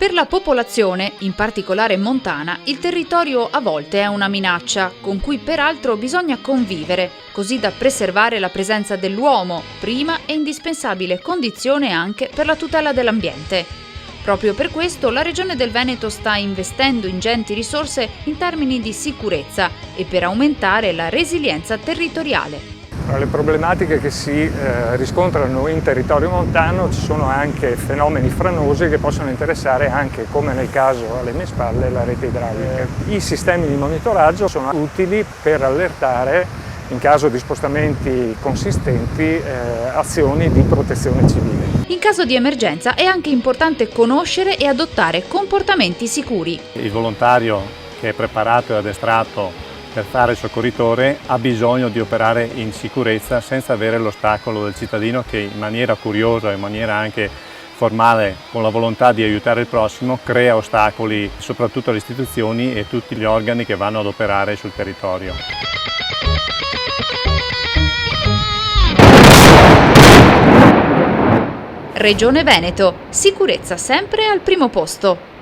Per la popolazione, in particolare montana, il territorio a volte è una minaccia, con cui peraltro bisogna convivere, così da preservare la presenza dell'uomo, prima e indispensabile condizione anche per la tutela dell'ambiente. Proprio per questo la Regione del Veneto sta investendo ingenti risorse in termini di sicurezza e per aumentare la resilienza territoriale. Tra le problematiche che si riscontrano in territorio montano ci sono anche fenomeni franosi che possono interessare anche, come nel caso alle mie spalle, la rete idraulica. I sistemi di monitoraggio sono utili per allertare, in caso di spostamenti consistenti, azioni di protezione civile. In caso di emergenza è anche importante conoscere e adottare comportamenti sicuri. Il volontario che è preparato e addestrato per fare il soccorritore ha bisogno di operare in sicurezza senza avere l'ostacolo del cittadino che in maniera curiosa, in maniera anche formale, con la volontà di aiutare il prossimo, crea ostacoli soprattutto alle istituzioni e tutti gli organi che vanno ad operare sul territorio. Regione Veneto, sicurezza sempre al primo posto.